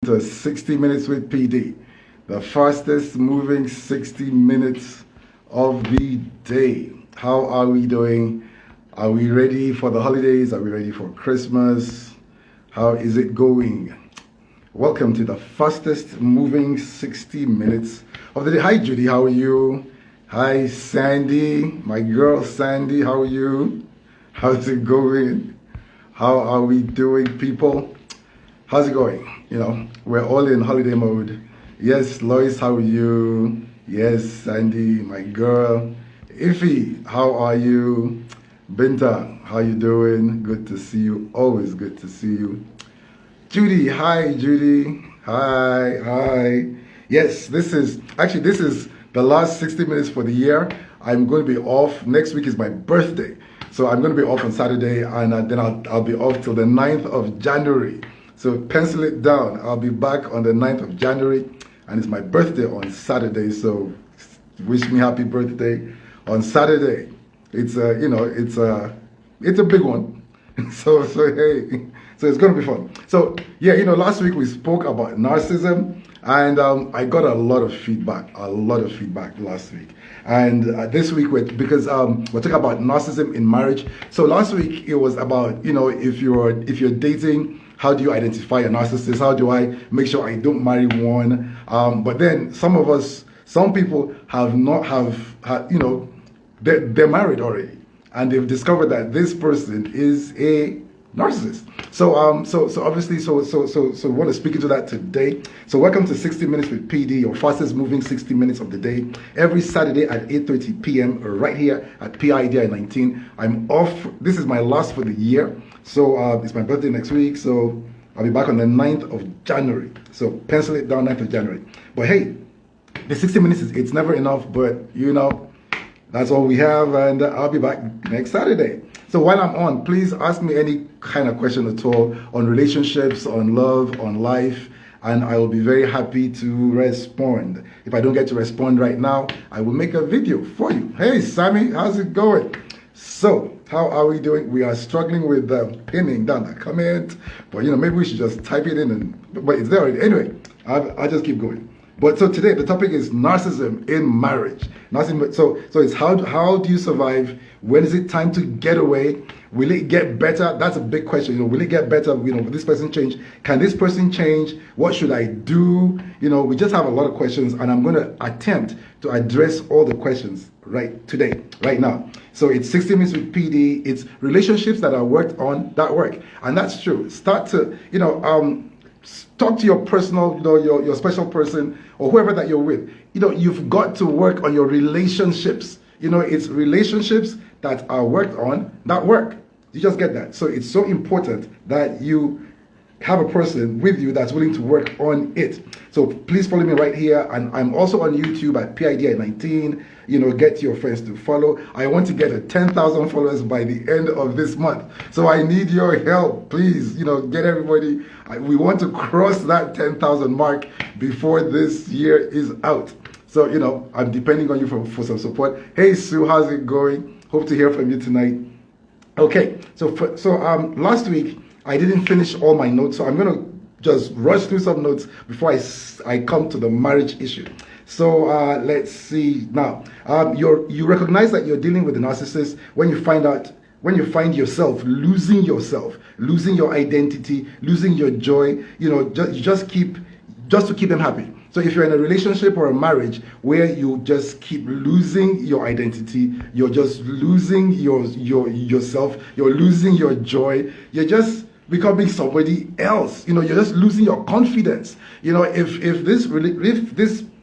to 60 Minutes with PD, the fastest moving 60 minutes of the day. How are we doing? Are we ready for the holidays? Are we ready for Christmas? How is it going? Welcome to the fastest moving 60 minutes of the day. Hi Judy, how are you? Hi Sandy, my girl Sandy, how are you? How's it going? How are we doing, people? How's it going? You know, we're all in holiday mode. Yes, Lois, how are you? Yes, Sandy, my girl. Iffy, how are you? Binta, how you doing? Good to see you. Always good to see you. Judy, hi Judy. Hi. Yes, this is the last 60 minutes for the year. I'm going to be off. Next week is my birthday. So I'm going to be off on Saturday, and then I'll be off till the 9th of January. So pencil it down. I'll be back on the 9th of January, and it's my birthday on Saturday. So wish me happy birthday on Saturday. It's a big one. So hey, so it's going to be fun. So yeah, last week we spoke about narcissism, and I got a lot of feedback last week. And this week, because we're talking about narcissism in marriage. So last week it was about, if you're dating, how do you identify a narcissist? How do I make sure I don't marry one? But then some people they're married already, and they've discovered that this person is a narcissist. So obviously, we want to speak into that today. So welcome to 60 Minutes with PD, your fastest moving 60 minutes of the day. Every Saturday at 8:30 p.m. right here at PIDI 19. I'm off. This is my last for the year. So it's my birthday next week. So I'll be back on the 9th of January. So pencil it down, 9th of January. But hey, the 60 minutes it's never enough. But that's all we have, and I'll be back next Saturday. So while I'm on, please ask me any kind of question at all on relationships, on love, on life, and I will be very happy to respond. If I don't get to respond right now, I will make a video for you. Hey, Sammy, how's it going? So, how are we doing? We are struggling with pinning down the comment, but maybe we should just type it in, but it's there already. Anyway, I'll just keep going. But so today the topic is narcissism in marriage. So it's how do you survive? When is it time to get away? Will it get better? That's a big question. Will it get better? Will this person change? Can this person change? What should I do? We just have a lot of questions, and I'm going to attempt to address all the questions right now. So it's 60 Minutes with PD. It's relationships that are worked on that work, and that's true. Start to talk to your personal, your special person or whoever that you're with. You've got to work on your relationships. It's relationships that are worked on that work. You just get that. So it's so important that you have a person with you that's willing to work on it. So please follow me right here, and I'm also on YouTube at PIDI 19. Get your friends to follow. I want to get 10,000 followers by the end of this month. So I need your help. Please, get everybody. We want to cross that 10,000 mark before this year is out. So, I'm depending on you for some support. Hey Sue, how's it going? Hope to hear from you tonight. Okay, so last week I didn't finish all my notes, so I'm going to just rush through some notes before I come to the marriage issue. So let's see now. You recognize that you're dealing with a narcissist when you find yourself, losing your identity, losing your joy. Just to keep them happy. So if you're in a relationship or a marriage where you just keep losing your identity, you're just losing yourself, you're losing your joy, you're just becoming somebody else. You're just losing your confidence. If this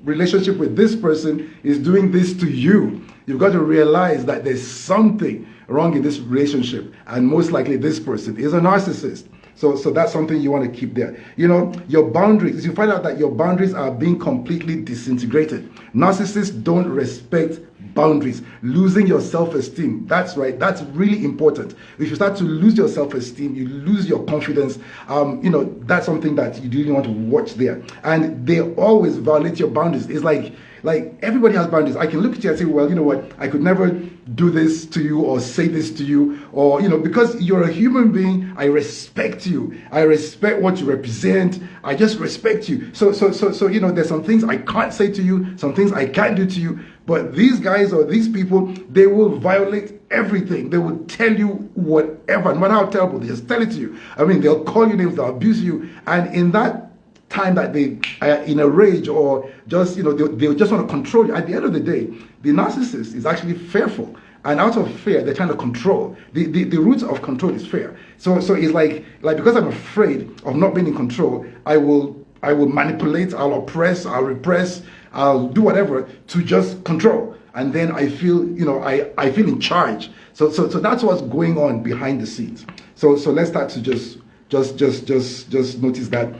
relationship with this person is doing this to you, you've got to realize that there's something wrong in this relationship, and most likely this person is a narcissist. So that's something you want to keep there. Your boundaries, you find out that your boundaries are being completely disintegrated. Narcissists don't respect boundaries. Losing your self-esteem, that's right, that's really important. If you start to lose your self-esteem, you lose your confidence, that's something that you really want to watch there. And they always violate your boundaries. It's like Like, everybody has boundaries. I can look at you and say, well, you know what, I could never do this to you or say this to you, or, you know, because you're a human being, I respect you. I respect what you represent. I just respect you. So, you know, there's some things I can't say to you, some things I can't do to you. But these guys or these people, they will violate everything. They will tell you whatever, no matter how terrible, they just tell it to you. I mean, they'll call you names, they'll abuse you. And in that time that they are in a rage, or just, you know, they just want to control you, at the end of the day, the narcissist is actually fearful. And out of fear, they're trying to control. The root of control is fear. So it's like because I'm afraid of not being in control, I will manipulate, I'll oppress, I'll repress, I'll do whatever to just control. And then I feel, you know, I feel in charge. So that's what's going on behind the scenes. So let's start to just notice that.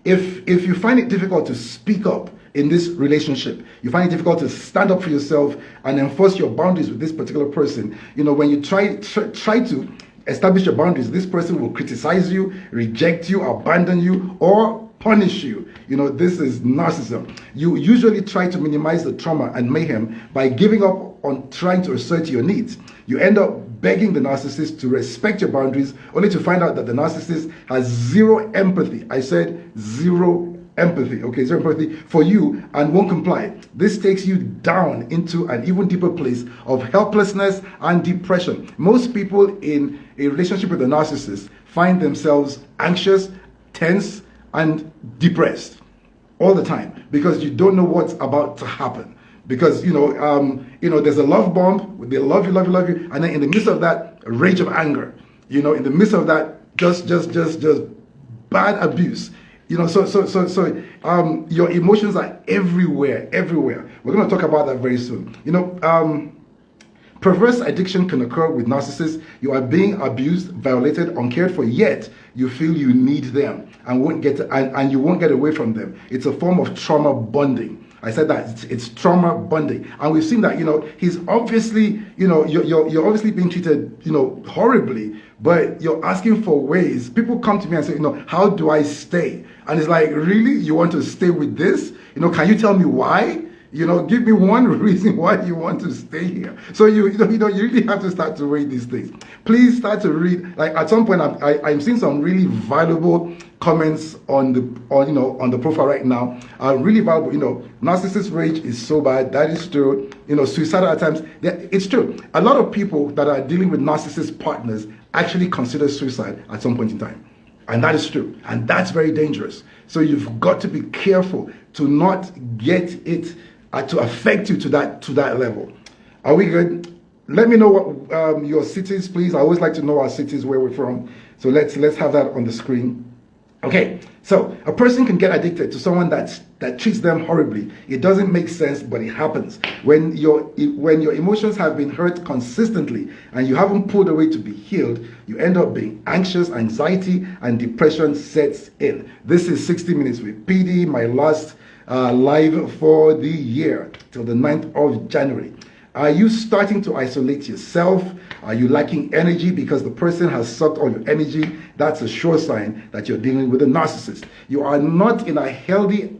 If you find it difficult to speak up in this relationship, you find it difficult to stand up for yourself and enforce your boundaries with this particular person, you know, when you try to establish your boundaries, this person will criticize you, reject you, abandon you, or punish you. You know, this is narcissism. You usually try to minimize the trauma and mayhem by giving up on trying to assert your needs. You end up begging the narcissist to respect your boundaries, only to find out that the narcissist has zero empathy. I said zero empathy, okay, zero empathy for you, and won't comply. This takes you down into an even deeper place of helplessness and depression. Most people in a relationship with a narcissist find themselves anxious, tense, and depressed all the time because you don't know what's about to happen. Because you know, there's a love bomb. They love you, and then in the midst of that, a rage of anger. You know, in the midst of that, just bad abuse. You know, so your emotions are everywhere. We're going to talk about that very soon. You know, perverse addiction can occur with narcissists. You are being abused, violated, uncared for, yet you feel you need them and you won't get away from them. It's a form of trauma bonding. I said that it's trauma bonding, and we've seen that. You know, he's obviously, you know, you're obviously being treated, you know, horribly, but you're asking for ways. People come to me and say, you know, how do I stay? And it's like, really, you want to stay with this? You know, can you tell me why? You know, give me one reason why you want to stay here. So you really have to start to read these things. Please start to read. Like at some point, I'm seeing some really valuable comments on the profile right now. Really valuable. You know, narcissist rage is so bad. That is true. You know, suicidal at times. It's true. A lot of people that are dealing with narcissist partners actually consider suicide at some point in time. And that is true. And that's very dangerous. So you've got to be careful to not get it to affect you to that level. Are we good? Let me know what your cities, please. I always like to know our cities, where we're from. So let's have that on the screen. Okay, so a person can get addicted to someone that treats them horribly. It doesn't make sense, but it happens. When your emotions have been hurt consistently and you haven't pulled away to be healed, you end up being anxious, anxiety, and depression sets in. This is 60 Minutes with PD, my last live for the year till the 9th of January. Are you starting to isolate yourself? Are you lacking energy because the person has sucked all your energy? That's a sure sign that you're dealing with a narcissist. You are not in a healthy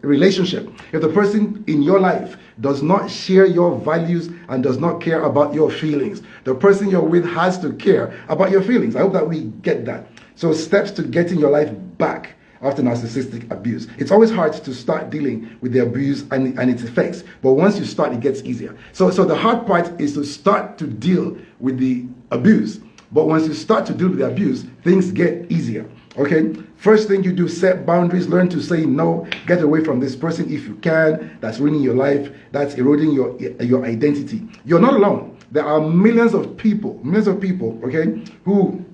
relationship if the person in your life does not share your values and does not care about your feelings. The person you're with has to care about your feelings. I hope that we get that. So steps to getting your life back after narcissistic abuse. It's always hard to start dealing with the abuse and its effects, but once you start, it gets easier. So the hard part is to start to deal with the abuse. But once you start to deal with the abuse, things get easier. Okay? First thing you do, set boundaries, learn to say no, get away from this person if you can. That's ruining your life, that's eroding your identity. You're not alone. There are millions of people, okay, who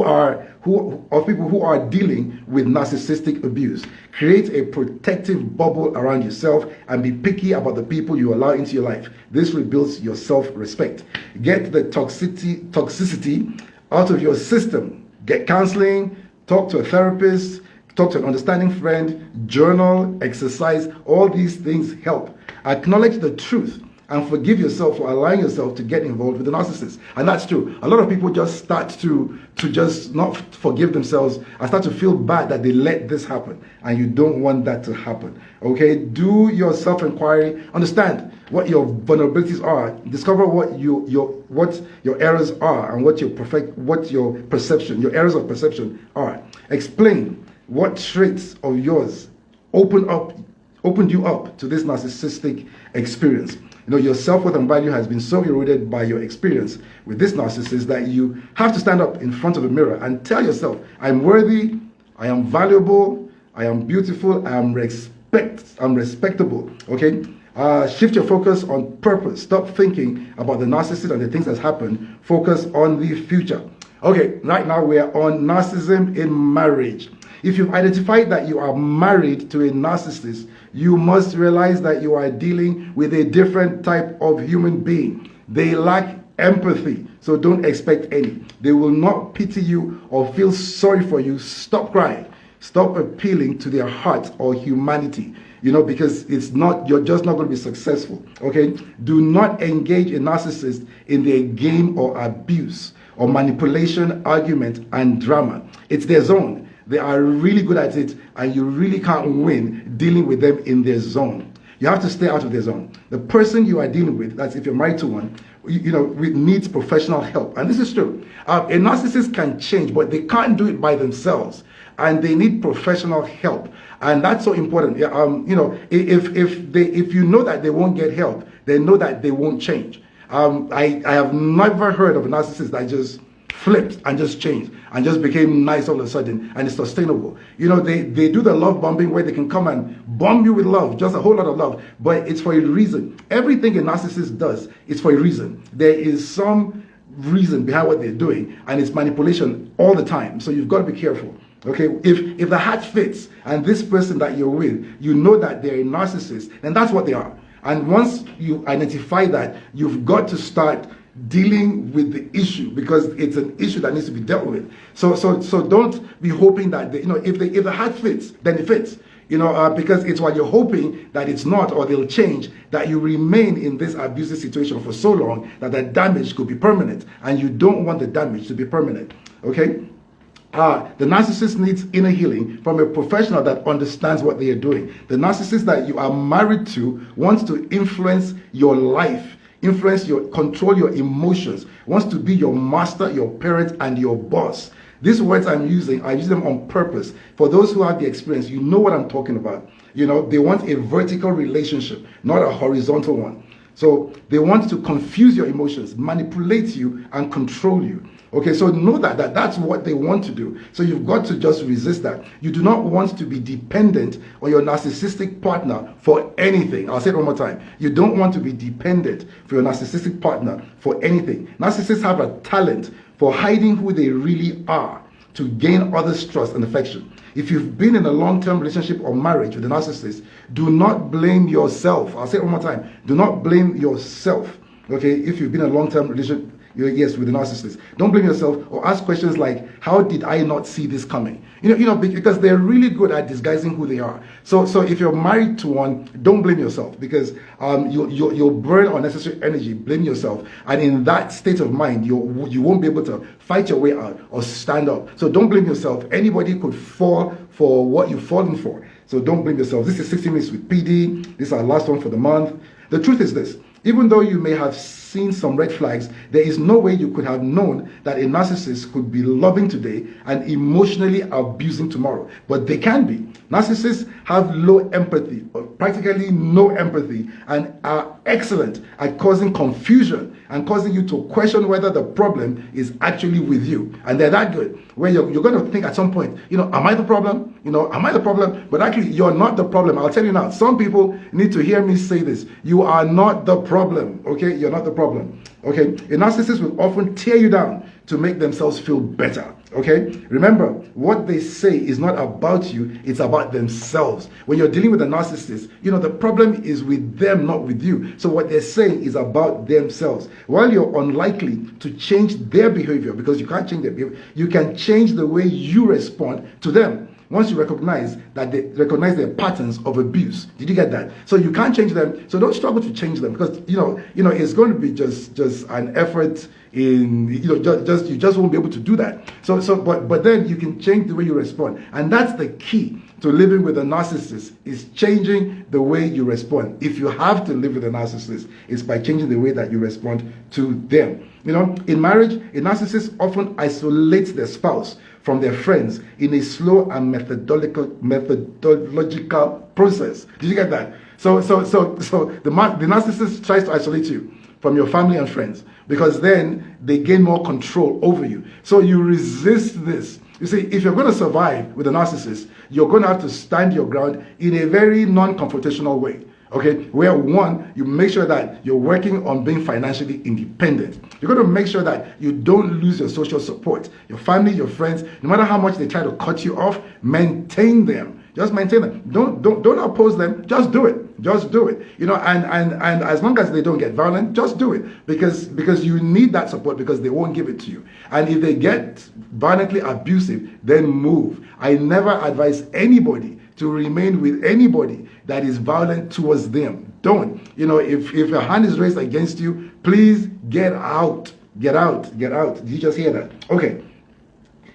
are dealing with narcissistic abuse. Create a protective bubble around yourself and be picky about the people you allow into your life. This rebuilds your self-respect. Get the toxicity out of your system. Get counseling, talk to a therapist, talk to an understanding friend, journal, exercise. All these things help. Acknowledge the truth. and forgive yourself for allowing yourself to get involved with the narcissist. And that's true. A lot of people just start to just not forgive themselves and start to feel bad that they let this happen. And you don't want that to happen. Okay? Do your self-inquiry. Understand what your vulnerabilities are. Discover what your errors are and what your perception, your errors of perception are. Explain what traits of yours opened you up to this narcissistic experience. Your self-worth and value has been so eroded by your experience with this narcissist that you have to stand up in front of a mirror and tell yourself, I'm worthy, I am valuable, I am beautiful, I'm respectable. Okay? Shift your focus on purpose. Stop thinking about the narcissist and the things that's happened. Focus on the future. Okay, right now we are on narcissism in marriage. If you've identified that you are married to a narcissist, you must realize that you are dealing with a different type of human being. They lack empathy, so don't expect any. They will not pity you or feel sorry for you. Stop crying. Stop appealing to their heart or humanity, because you're just not going to be successful, okay? Do not engage a narcissist in their game or abuse or manipulation, argument, and drama. It's their zone. They are really good at it, and you really can't win dealing with them in their zone. You have to stay out of their zone. The person you are dealing with, that's if you're married to one, needs professional help. And this is true. A narcissist can change, but they can't do it by themselves. And they need professional help. And that's so important. If you know that they won't get help, they know that they won't change. I have never heard of a narcissist that just flipped and just changed and just became nice all of a sudden and it's sustainable. They do the love bombing where they can come and bomb you with love, just a whole lot of love, but it's for a reason. Everything a narcissist does is for a reason. There is some reason behind what they're doing, and it's manipulation all the time. So you've got to be careful. Okay, if the hat fits and this person that you're with, you know that they're a narcissist, then that's what they are. And once you identify that, you've got to start dealing with the issue, because it's an issue that needs to be dealt with. So don't be hoping that if the hat fits, then it fits. Because it's while you're hoping that it's not or they'll change that you remain in this abusive situation for so long that the damage could be permanent, and you don't want the damage to be permanent. Okay. The narcissist needs inner healing from a professional that understands what they are doing. The narcissist that you are married to wants to influence your life, control your emotions, wants to be your master, your parent, and your boss. These words I use them on purpose. For those who have the experience, you know what I'm talking about. They want a vertical relationship, not a horizontal one. So they want to confuse your emotions, manipulate you, and control you. Okay, so know that that's what they want to do. So you've got to just resist that. You do not want to be dependent on your narcissistic partner for anything. I'll say it one more time. You don't want to be dependent for your narcissistic partner for anything. Narcissists have a talent for hiding who they really are to gain others' trust and affection. If you've been in a long-term relationship or marriage with a narcissist, do not blame yourself. I'll say it one more time. Do not blame yourself. Okay, if you've been in a long-term relationship, yes, with a narcissist, don't blame yourself or ask questions like, how did I not see this coming? Because they're really good at disguising who they are. So if you're married to one, don't blame yourself, because you'll burn unnecessary energy, blame yourself, and in that state of mind, you won't be able to fight your way out or stand up. So don't blame yourself. Anybody could fall for what you've fallen for. So don't blame yourself. This is 60 Minutes with PD. This is our last one for the month. The truth is this: even though you may have seen some red flags, there is no way you could have known that a narcissist could be loving today and emotionally abusing tomorrow. But they can be. Narcissists have low empathy, or practically no empathy, and are excellent at causing confusion and causing you to question whether the problem is actually with you. And they're that good, where you're going to think at some point, am I the problem? Am I the problem? But actually, you're not the problem. I'll tell you now, some people need to hear me say this. You are not the problem, okay? You're not the problem, okay? A narcissist will often tear you down to make themselves feel better, okay? Remember, what they say is not about you, it's about themselves. When you're dealing with a narcissist, the problem is with them, not with you. So what they're saying is about themselves. While you're unlikely to change their behavior, because you can't change their behavior, you can change the way you respond to them. once you recognize that they recognize their patterns of abuse. Did you get that? So you can't change them. So don't struggle to change them, because it's going to be just an effort in you just won't be able to do that. But then you can change the way you respond, and that's the key to living with a narcissist, is changing the way you respond. If you have to live with a narcissist, it's by changing the way that you respond to them. In marriage, a narcissist often isolates their spouse from their friends in a slow and methodological process. Did you get that? So the narcissist tries to isolate you from your family and friends, because then they gain more control over you. So you resist this. You see, if you're going to survive with a narcissist, you're going to have to stand your ground in a very non-confrontational way. Okay, where one, you make sure that you're working on being financially independent. You're going to make sure that you don't lose your social support. Your family, your friends, no matter how much they try to cut you off, maintain them. Just maintain them. Don't oppose them. Just do it. Just do it. And as long as they don't get violent, just do it. Because you need that support, because they won't give it to you. And if they get violently abusive, then move. I never advise anybody to remain with anybody that is violent towards them. Don't. If your hand is raised against you, please get out. Get out. Get out. Did you just hear that? Okay.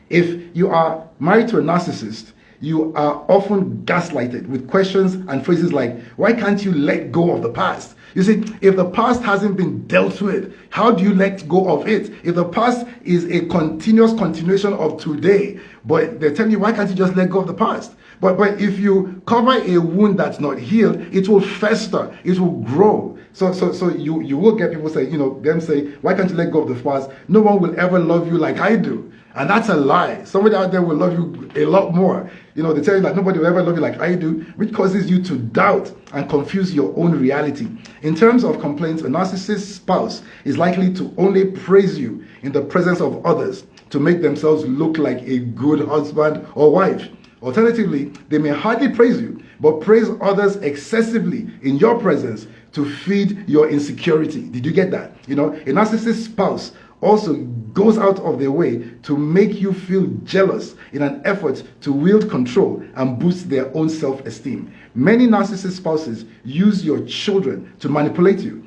If you are married to a narcissist, you are often gaslighted with questions and phrases like, why can't you let go of the past? You see, if the past hasn't been dealt with, how do you let go of it? If the past is a continuous continuation of today, but they're telling you, why can't you just let go of the past? But if you cover a wound that's not healed, it will fester, it will grow. So you will get people say, them say, why can't you let go of the past? No one will ever love you like I do. And that's a lie. Somebody out there will love you a lot more. They tell you that nobody will ever love you like I do, which causes you to doubt and confuse your own reality. In terms of complaints, a narcissist spouse is likely to only praise you in the presence of others to make themselves look like a good husband or wife. Alternatively, they may hardly praise you, but praise others excessively in your presence to feed your insecurity. Did you get that? A narcissist spouse also goes out of their way to make you feel jealous in an effort to wield control and boost their own self-esteem. Many narcissist spouses use your children to manipulate you,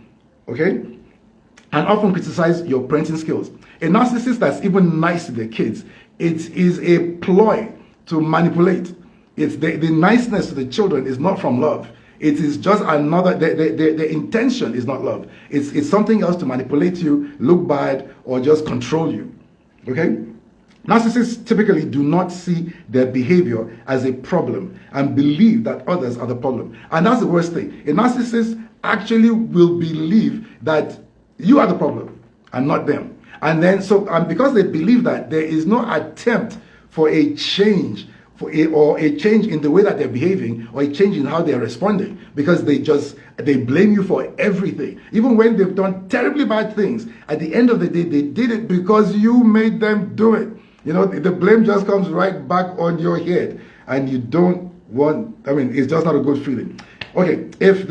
okay? And often criticize your parenting skills. A narcissist that's even nice to their kids, it is a ploy to manipulate. It's the niceness to the children is not from love. It is just another, the intention is not love. It's something else to manipulate you, look bad, or just control you. Okay? Narcissists typically do not see their behavior as a problem and believe that others are the problem. And that's the worst thing. A narcissist actually will believe that you are the problem and not them. And because they believe that, there is no attempt for a change, or a change in the way that they're behaving, or a change in how they're responding, because they blame you for everything. Even when they've done terribly bad things, at the end of the day, they did it because you made them do it. The blame just comes right back on your head, and you don't want, it's just not a good feeling. Okay, if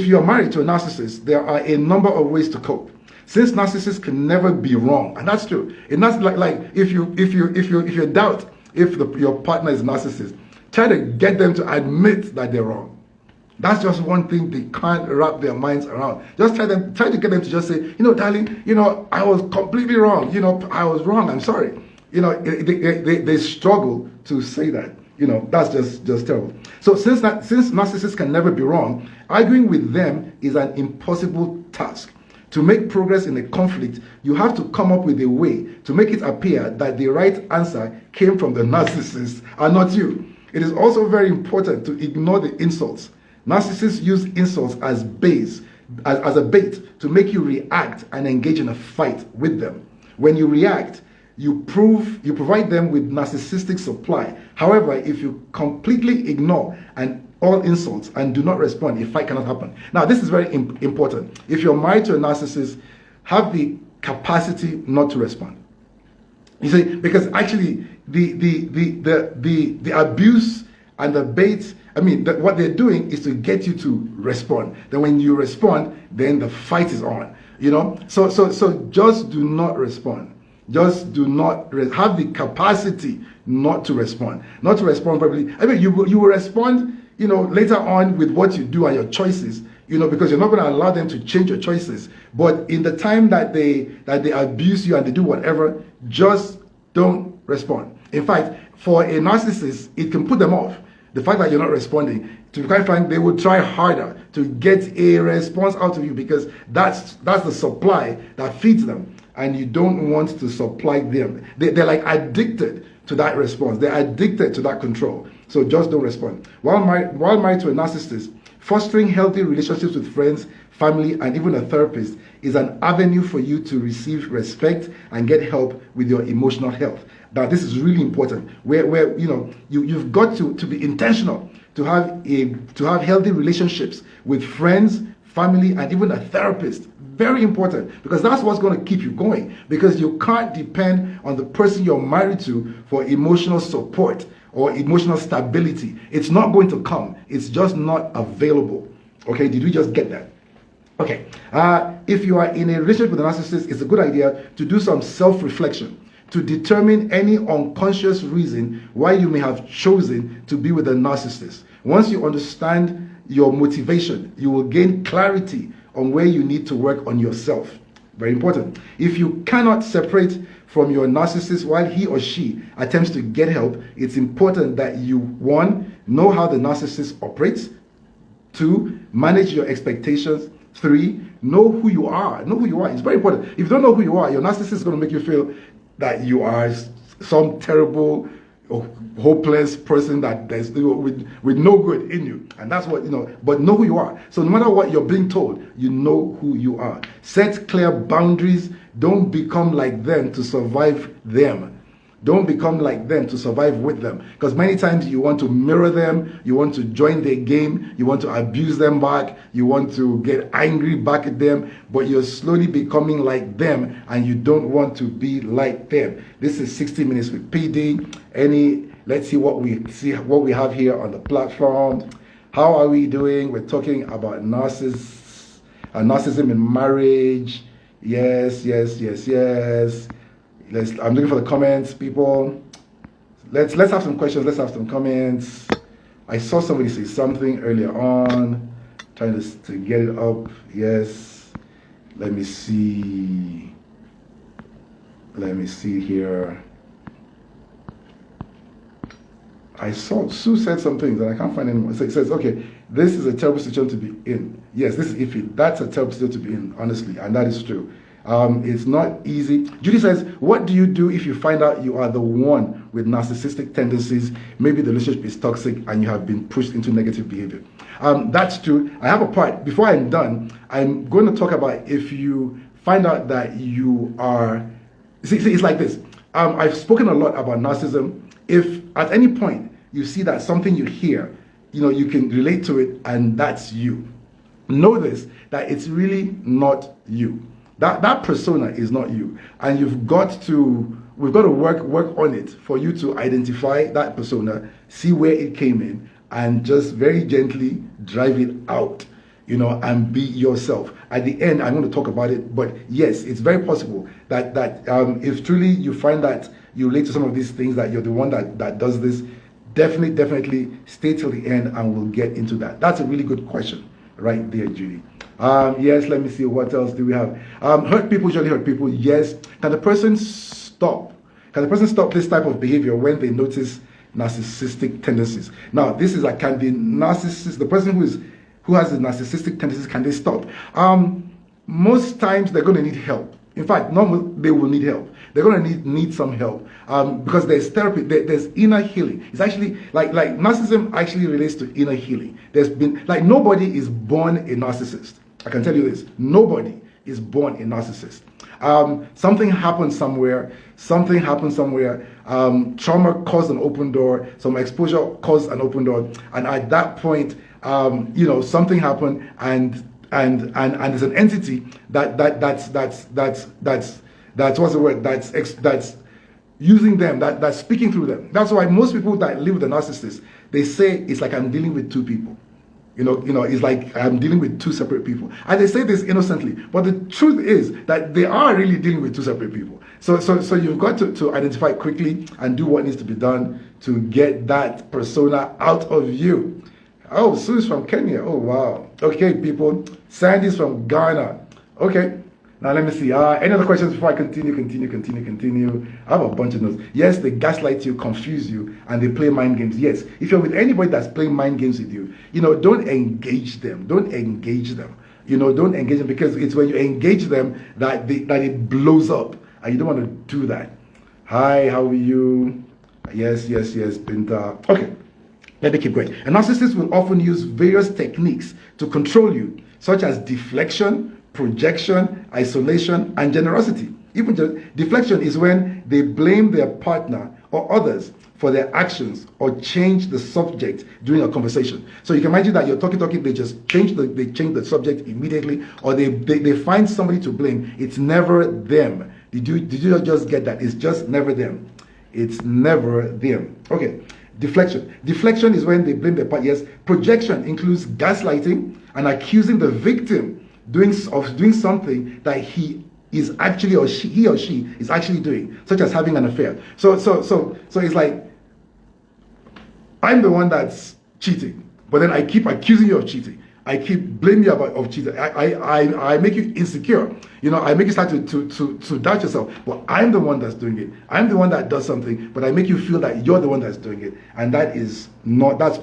you're married to a narcissist, there are a number of ways to cope. Since narcissists can never be wrong, and that's true. And that's like if you doubt if your partner is a narcissist, try to get them to admit that they're wrong. That's just one thing they can't wrap their minds around. Just try to get them to just say, darling, I was completely wrong. I was wrong. I'm sorry. They struggle to say that. That's just terrible. So since narcissists can never be wrong, arguing with them is an impossible task. To make progress in a conflict, you have to come up with a way to make it appear that the right answer came from the narcissist and not you. It is also very important to ignore the insults. Narcissists use insults as a bait to make you react and engage in a fight with them. When you react, you provide them with narcissistic supply. However, if you completely ignore all insults and do not respond, a fight cannot happen. Now, this is very important. If you're married to a narcissist, have the capacity not to respond. You see, because actually the abuse and the bait, what they're doing is to get you to respond. Then when you respond, then the fight is on. So just do not respond. Just do not have the capacity not to respond. Not to respond verbally. I mean, you will respond, later on with what you do and your choices, because you're not going to allow them to change your choices. But in the time that they abuse you and they do whatever, just don't respond. In fact, for a narcissist, it can put them off. The fact that you're not responding, to be quite frank, they will try harder to get a response out of you, because that's the supply that feeds them, and you don't want to supply them. They're like addicted to that response. They're addicted to that control. So just don't respond. While married to a narcissist, fostering healthy relationships with friends, family, and even a therapist is an avenue for you to receive respect and get help with your emotional health. Now, this is really important. Where you've got to be intentional to have healthy relationships with friends, family, and even a therapist. Very important, because that's what's going to keep you going. Because you can't depend on the person you're married to for emotional support or emotional stability. It's not going to come. It's just not available. Okay, did we just get that? Okay, if you are in a relationship with a narcissist, it's a good idea to do some self-reflection to determine any unconscious reason why you may have chosen to be with a narcissist. Once you understand your motivation, you will gain clarity on where you need to work on yourself. Very important. If you cannot separate from your narcissist while he or she attempts to get help, it's important that you, 1, know how the narcissist operates, 2, manage your expectations, 3, know who you are. Know who you are. It's very important. If you don't know who you are, your narcissist is going to make you feel that you are some terrible, hopeless person that there's with no good in you. And that's what, but know who you are. So no matter what you're being told, you know who you are. Set clear boundaries. Don't become like them to survive them. Don't become like them to survive with them. Because many times you want to mirror them, you want to join their game, you want to abuse them back, you want to get angry back at them, but you're slowly becoming like them and you don't want to be like them. This is 60 Minutes with PD. Let's see what we have here on the platform. How are we doing? We're talking about narcissism in marriage. Yes. I'm looking for the comments, people. Let's have some questions. Let's have some comments. I saw somebody say something earlier on. Trying to get it up. Yes. Let me see here. I saw Sue said some things and I can't find anymore. So it says, okay, this is a terrible situation to be in. Yes, this is iffy. That's a terrible situation to be in, honestly, and that is true. It's not easy. Judy says, what do you do if you find out you are the one with narcissistic tendencies? Maybe the relationship is toxic and you have been pushed into negative behavior. That's true. I have a part. Before I'm done, I'm going to talk about if you find out that you are... See, it's like this. I've spoken a lot about narcissism. If at any point you see that something you hear, you can relate to it and that's you, know this, that it's really not you. That persona is not you, and we've got to work on it for you to identify that persona, see where it came in, and just very gently drive it out, and be yourself. At the end, I'm going to talk about it, but yes, it's very possible that if truly you find that you relate to some of these things, that you're the one that does this, definitely stay till the end, and we'll get into that. That's a really good question right there, Judy. Yes, let me see, what else do we have? Hurt people usually hurt people. Yes. Can the person stop this type of behavior when they notice narcissistic tendencies? Now, this is like, can the person who has the narcissistic tendencies, can they stop? Most times they're going to need help. In fact, normally they will need help. They're going to need some help because there's therapy, there's inner healing. It's actually like narcissism actually relates to inner healing. There's been nobody is born a narcissist. I can tell you this: nobody is born a narcissist. Something happened somewhere. Trauma caused an open door. Some exposure caused an open door, and at that point, something happened, and there's an entity that's what's the word? That's using them, that's speaking through them. That's why most people that live with a narcissist, they say it's like I'm dealing with two people. It's like I'm dealing with two separate people. And they say this innocently, but the truth is that they are really dealing with two separate people. So you've got to identify quickly and do what needs to be done to get that persona out of you. Oh, Sue's from Kenya. Oh, wow. Okay, people. Sandy's from Ghana. Okay. Now let me see. Any other questions before I continue? I have a bunch of notes. Yes, they gaslight you, confuse you, and they play mind games. Yes, if you're with anybody that's playing mind games with you, don't engage them. Don't engage them. Don't engage them, because it's when you engage them that it blows up, and you don't want to do that. Hi, how are you? Yes, Binta. Okay, let me keep going. A narcissist will often use various techniques to control you, such as deflection, projection, isolation, and generosity. Even deflection is when they blame their partner or others for their actions or change the subject during a conversation. So you can imagine that you're talking, they just change the subject immediately, or they find somebody to blame. It's never them. Did you just get that? It's just never them. It's never them. Okay. Deflection. Deflection is when they blame their partner. Yes. Projection includes gaslighting and accusing the victim doing something that he is actually, or he or she is actually doing, such as having an affair. So it's like, I'm the one that's cheating, but then I keep accusing you of cheating. I keep blaming you of cheating. I make you insecure. I make you start to doubt yourself. Well, I'm the one that's doing it. I'm the one that does something, but I make you feel that you're the one that's doing it. And that is not, that's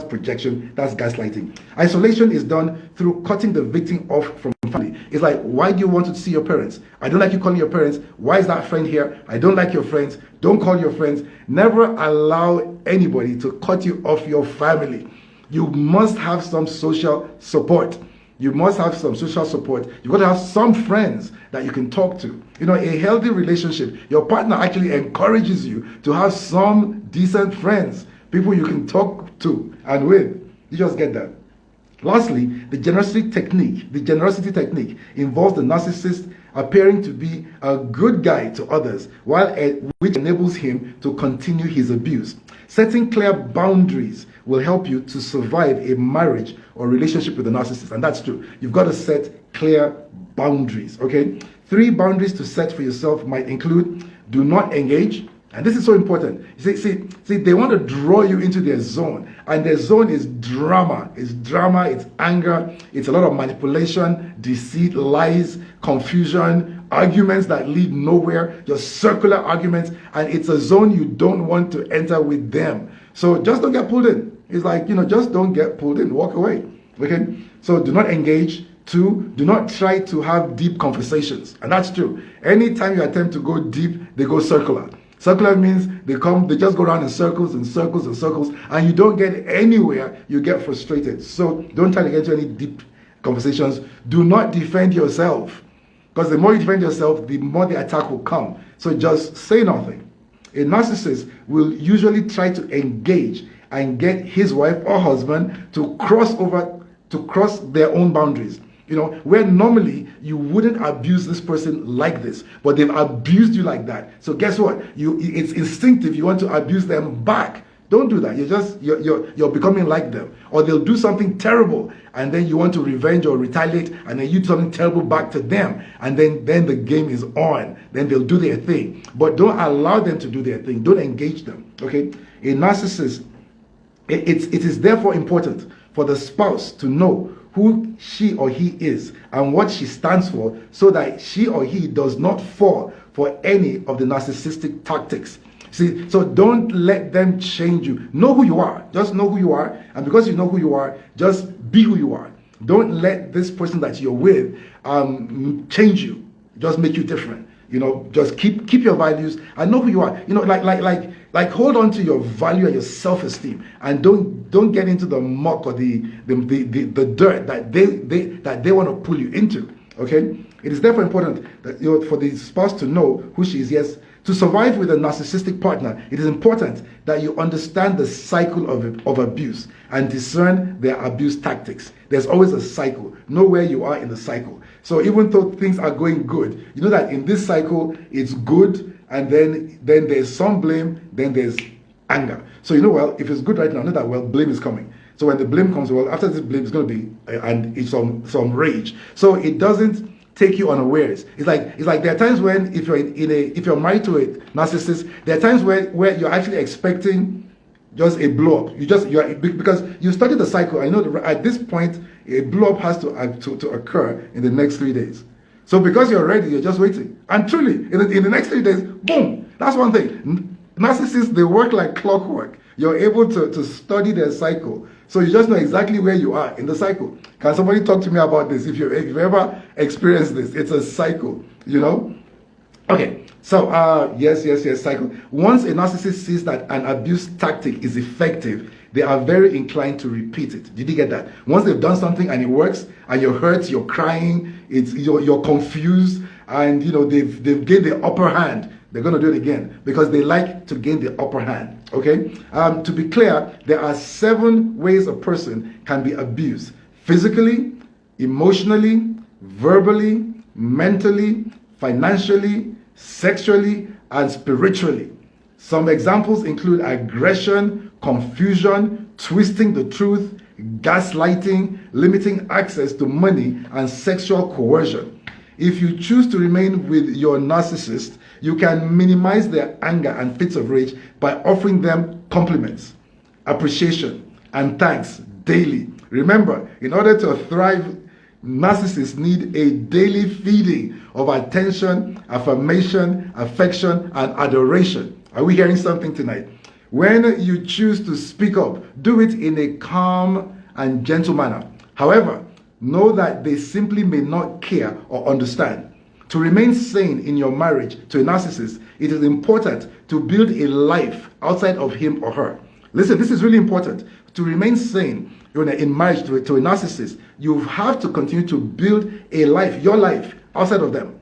projection, that's gaslighting. Isolation is done through cutting the victim off from family. It's like, why do you want to see your parents? I don't like you calling your parents. Why is that friend here? I don't like your friends. Don't call your friends. Never allow anybody to cut you off your family. You must have some social support. You've got to have some friends that you can talk to. A healthy relationship, your partner actually encourages you to have some decent friends, people you can talk to and with. You just get that. Lastly, the generosity technique involves the narcissist appearing to be a good guy to others, which enables him to continue his abuse. Setting clear boundaries will help you to survive a marriage or relationship with a narcissist, and that's true. You've got to set clear boundaries, okay? 3 boundaries to set for yourself might include: do not engage. And this is so important. See, they want to draw you into their zone. And their zone is drama. It's anger. It's a lot of manipulation, deceit, lies, confusion, arguments that lead nowhere, just circular arguments. And it's a zone you don't want to enter with them. So just don't get pulled in. It's like, just don't get pulled in. Walk away. Okay? So do not engage. 2, do not try to have deep conversations. And that's true. Anytime you attempt to go deep, they go circular. Circular means they just go around in circles and circles and circles, and you don't get anywhere. You get frustrated. So don't try to get into any deep conversations. Do not defend yourself, because the more you defend yourself, the more the attack will come. So just say nothing. A narcissist will usually try to engage and get his wife or husband to cross their own boundaries. Where normally you wouldn't abuse this person like this, but they've abused you like that. So guess what? It's instinctive. You want to abuse them back. Don't do that. You're becoming like them. Or they'll do something terrible, and then you want to revenge or retaliate, and then you do something terrible back to them, and then the game is on. Then they'll do their thing. But don't allow them to do their thing. Don't engage them. Okay? A narcissist, it is therefore important for the spouse to know who she or he is and what she stands for, so that she or he does not fall for any of the narcissistic tactics. See, so don't let them change you. Know who you are. Just know who you are. And because you know who you are, just be who you are. Don't let this person that you're with change you. Just make you different. Just keep your values and know who you are. Like hold on to your value and your self-esteem, and don't get into the muck or the dirt that they want to pull you into. Okay? It is therefore important that for the spouse to know who she is. Yes, to survive with a narcissistic partner, it is important that you understand the cycle of abuse and discern their abuse tactics. There's always a cycle. Know where you are in the cycle. So even though things are going good, you know that in this cycle it's good, and then there's some blame, then there's anger. So well, if it's good right now, know that blame is coming. So when the blame comes, well, after this blame, it's going to be and it's some rage. So it doesn't take you unawares. It's like there are times when if you're married to a narcissist, there are times where you're actually expecting just a blow up. Because you study the cycle. I know that at this point a blow up has to occur in the next 3 days. So because you're ready, you're just waiting. And truly, in the next 3 days, boom. That's one thing. Narcissists, they work like clockwork. You're able to study their cycle. So you just know exactly where you are in the cycle. Can somebody talk to me about this? If you've ever experienced this, it's a cycle, you know? Okay, so yes, cycle. Once a narcissist sees that an abuse tactic is effective, they are very inclined to repeat it. Did you get that? Once they've done something and it works, and you're hurt, you're crying, you're confused, and they've gained the upper hand, they're going to do it again because they like to gain the upper hand. Okay. To be clear, there are 7 ways a person can be abused: physically, emotionally, verbally, mentally, financially, sexually, and spiritually. Some examples include aggression, confusion, twisting the truth, gaslighting, limiting access to money, and sexual coercion. If you choose to remain with your narcissist, you can minimize their anger and fits of rage by offering them compliments, appreciation, and thanks daily. Remember, in order to thrive, narcissists need a daily feeding of attention, affirmation, affection, and adoration. Are we hearing something tonight? When you choose to speak up, do it in a calm and gentle manner. However, know that they simply may not care or understand. To remain sane in your marriage to a narcissist, it is important to build a life outside of him or her. Listen, this is really important. To remain sane in marriage to a narcissist, you have to continue to build a life, your life, outside of them,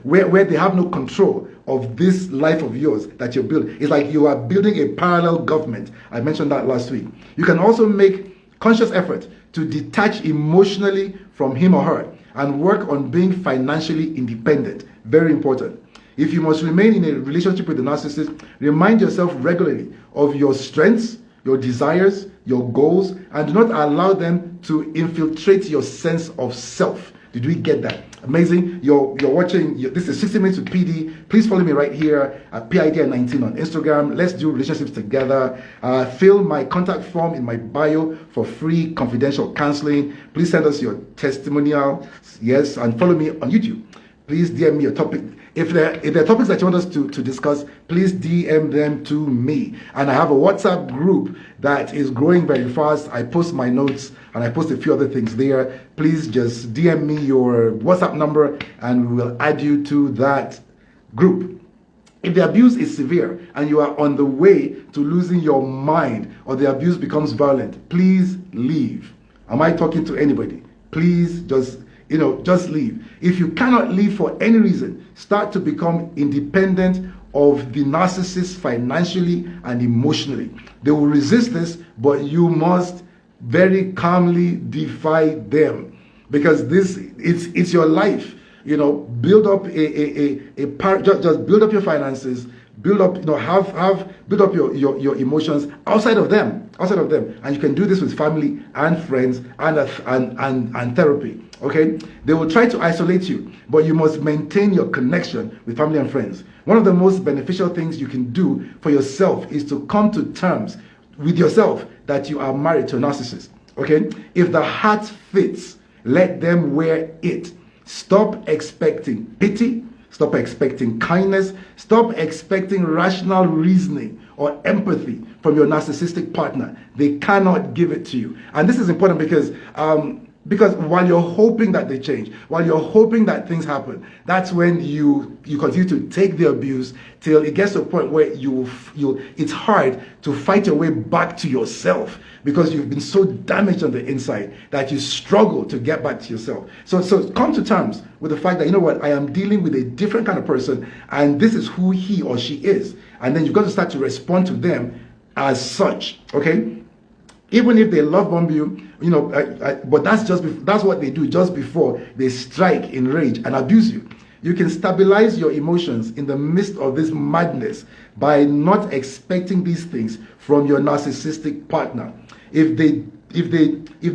where they have no control of this life of yours that you're building. It's like you are building a parallel government. I mentioned that last week. You can also make conscious effort to detach emotionally from him or her and work on being financially independent. Very important. If you must remain in a relationship with a narcissist, remind yourself regularly of your strengths, your desires, your goals, and do not allow them to infiltrate your sense of self. Did we get that? Amazing. You're watching. This is 60 Minutes with PD. Please follow me right here at PID19 on Instagram. Let's do relationships together. Fill my contact form in my bio for free confidential counseling. Please send us your testimonial. Yes, and follow me on YouTube. Please DM me a topic. If there are topics that you want us to discuss, please DM them to me. And I have a WhatsApp group that is growing very fast. I post my notes and I post a few other things there. Please just DM me your WhatsApp number and we will add you to that group. If the abuse is severe and you are on the way to losing your mind or the abuse becomes violent, please leave. Am I talking to anybody? Please just leave. If you cannot leave for any reason, start to become independent of the narcissist financially and emotionally. They will resist this, but you must very calmly defy them because it's your life. Build up just build up your finances, build up build up your emotions outside of them, and you can do this with family and friends and therapy. Okay, they will try to isolate you, but you must maintain your connection with family and friends. One of the most beneficial things you can do for yourself is to come to terms with yourself that you are married to a narcissist. Okay, if the heart fits, let them wear it. Stop expecting pity. Stop expecting kindness. Stop expecting rational reasoning or empathy from your narcissistic partner. They cannot give it to you. And this is important because while you're hoping that they change, while you're hoping that things happen, that's when you continue to take the abuse till it gets to a point where it's hard to fight your way back to yourself because you've been so damaged on the inside that you struggle to get back to yourself. So come to terms with the fact that, I am dealing with a different kind of person and this is who he or she is. And then you've got to start to respond to them as such, okay? Even if they love bomb you, but that's what they do just before they strike in rage and abuse you. You can stabilize your emotions in the midst of this madness by not expecting these things from your narcissistic partner. if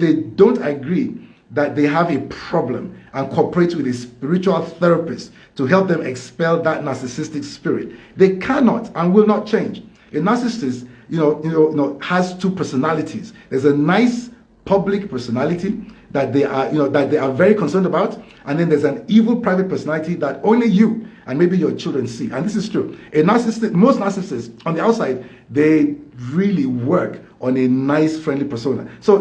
they don't agree that they have a problem and cooperate with a spiritual therapist to help them expel that narcissistic spirit, they cannot and will not change. A narcissist, has two personalities. There's a nice public personality that they are very concerned about, and then there's an evil private personality that only you and maybe your children see. And this is true. Most narcissists on the outside, they really work on a nice, friendly persona. So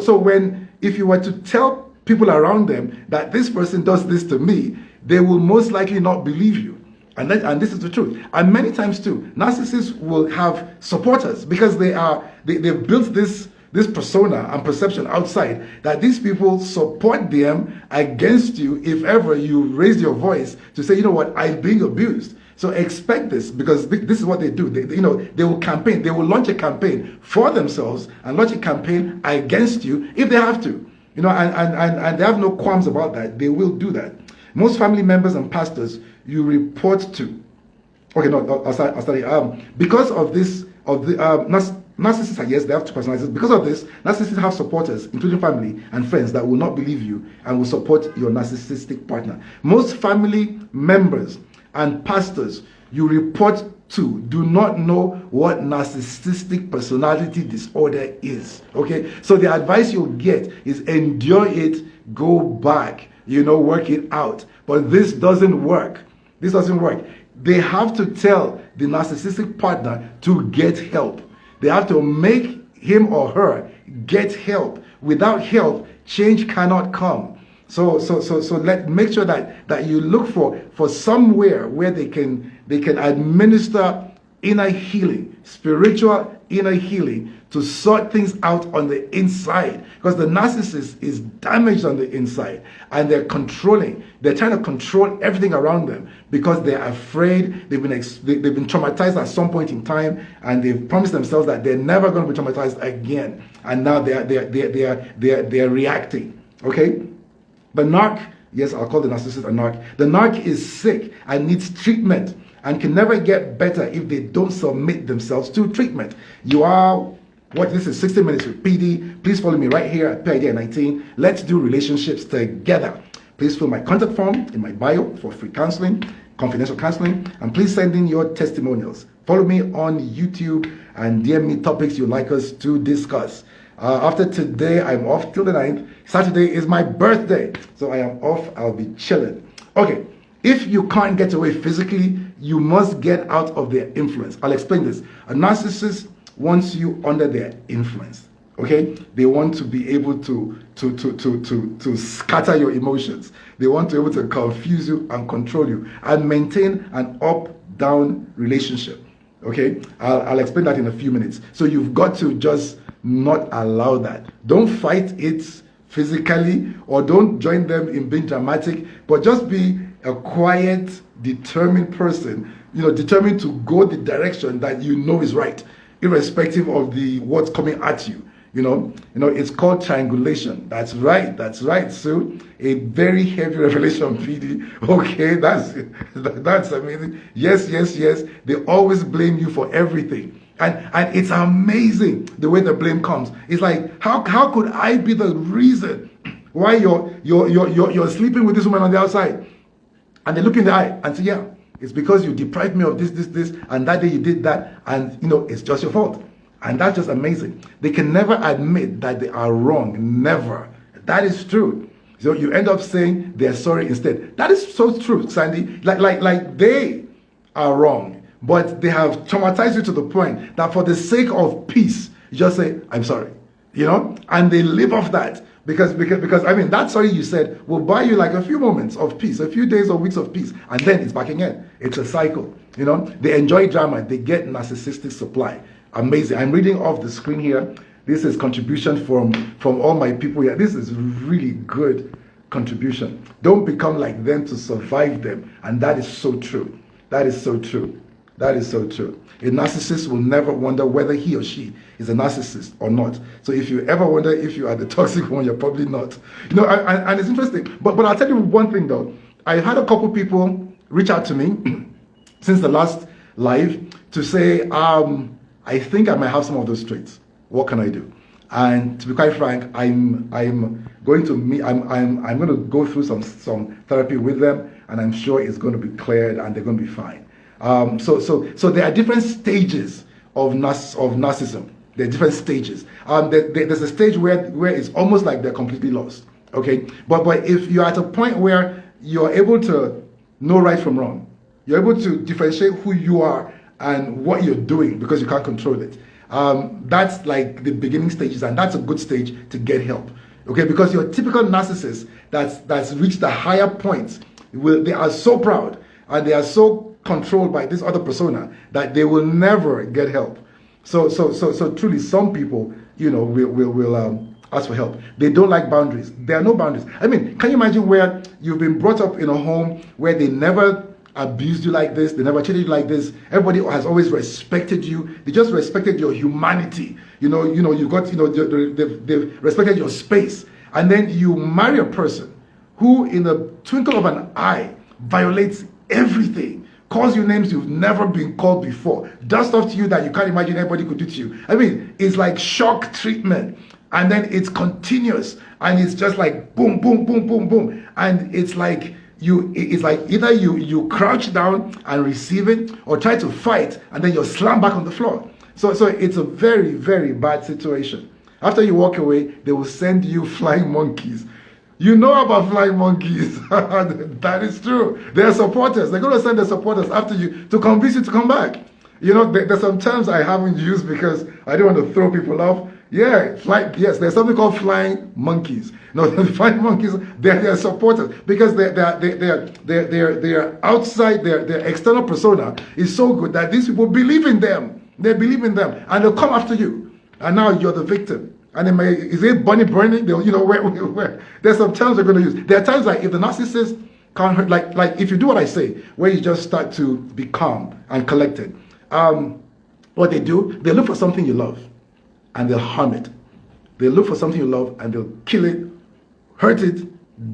if you were to tell people around them that this person does this to me, they will most likely not believe you. And this is the truth. And many times too, narcissists will have supporters because they've built this persona and perception outside that these people support them against you if ever you raise your voice to say, you know what, I'm being abused. So expect this, because this is what they do. They will campaign. They will launch a campaign for themselves and launch a campaign against you if they have to. And they have no qualms about that. They will do that. Most family members and pastors you report to. Okay, no, I'll start. Because of this, narcissists, yes, they have two personalities. Because of this, narcissists have supporters, including family and friends, that will not believe you and will support your narcissistic partner. Most family members and pastors you report to do not know what narcissistic personality disorder is. Okay, so the advice you'll get is endure it, go back, work it out. But this doesn't work. This doesn't work. They have to tell the narcissistic partner to get help. They have to make him or her get help. Without help, change cannot come. So make sure that you look for somewhere where they can administer inner healing, spiritual inner healing, to sort things out on the inside, because the narcissist is damaged on the inside and they're controlling. They're trying to control everything around them because they're afraid. They've been traumatized at some point in time, and they've promised themselves that they're never going to be traumatized again. And now they're reacting. Okay. The narc, yes, I'll call the narcissist a narc. The narc is sick and needs treatment and can never get better if they don't submit themselves to treatment. This is 60 Minutes with PD. Please follow me right here at PIDI19. Let's do relationships together. Please fill my contact form in my bio for free counseling, confidential counseling, and please send in your testimonials. Follow me on YouTube and DM me topics you'd like us to discuss. After today, I'm off till the 9th. Saturday is my birthday, so I am off. I'll be chilling. Okay, if you can't get away physically, you must get out of their influence. I'll explain this. A narcissist wants you under their influence. Okay, they want to be able to scatter your emotions. They want to be able to confuse you and control you and maintain an up-down relationship. Okay, I'll explain that in a few minutes. So you've got to just not allow that. Don't fight it physically, or don't join them in being dramatic, but just be a quiet, determined person, determined to go the direction that is right, irrespective of what's coming at you. It's called triangulation. That's right. So a very heavy revelation, PD. Okay, that's amazing. Yes. They always blame you for everything. And it's amazing the way the blame comes. It's like, how could I be the reason why you're sleeping with this woman on the outside? And they look in the eye and say, yeah, it's because you deprived me of this, and that day you did that, and it's just your fault. And that's just amazing. They can never admit that they are wrong. Never. That is true. So you end up saying they're sorry instead. That is so true, Sandy. Like they are wrong, but they have traumatized you to the point that for the sake of peace, you just say, I'm sorry. And they live off that. Because that sorry you said will buy you like a few moments of peace, a few days or weeks of peace, and then it's back again. It's a cycle. They enjoy drama. They get narcissistic supply. Amazing. I'm reading off the screen here. This is contribution from all my people here. This is really good contribution. Don't become like them to survive them. And that is so true. That is so true. That is so true. A narcissist will never wonder whether he or she is a narcissist or not. So if you ever wonder if you are the toxic one, you're probably not. And it's interesting. But I'll tell you one thing though. I've had a couple people reach out to me since the last live to say, I think I might have some of those traits. What can I do? And to be quite frank, I'm going to meet, I'm going to go through some therapy with them, and I'm sure it's going to be cleared and they're going to be fine. So there are different stages of narcissism. There are different stages. There's a stage where it's almost like they're completely lost. Okay, but if you're at a point where you're able to know right from wrong, you're able to differentiate who you are and what you're doing because you can't control it. That's like the beginning stages, and that's a good stage to get help. Okay, because your typical narcissist that's reached the higher points, they are so proud and they are so controlled by this other persona that they will never get help. So truly, some people, will ask for help. They don't like boundaries. There are no boundaries. I mean, can you imagine where you've been brought up in a home where they never abused you like this, they never treated you like this, everybody has always respected you, they just respected your humanity, you got, they've respected your space, and then you marry a person who in the twinkle of an eye violates everything, calls you names you've never been called before, does stuff to you that you can't imagine anybody could do to you. I mean, it's like shock treatment, and then it's continuous, and it's just like boom, boom, boom, boom, boom, and it's like either you crouch down and receive it, or try to fight and then you're slammed back on the floor. So it's a very, very bad situation. After you walk away, they will send you flying monkeys. You know about flying monkeys. That is true. They're supporters. They're going to send their supporters after you to convince you to come back. There's some terms I haven't used because I don't want to throw people off. Yeah, yes, there's something called flying monkeys. No, the flying monkeys, they're supporters because they're outside, their external persona is so good that these people believe in them. They believe in them, and they'll come after you. And now you're the victim. And is it bunny burning? Where there's some terms they're going to use. There are times like if the narcissist can't hurt, like if you do what I say, where you just start to be calm and collected. What they do, they look for something you love, and they'll harm it. They look for something you love and they'll kill it, hurt it,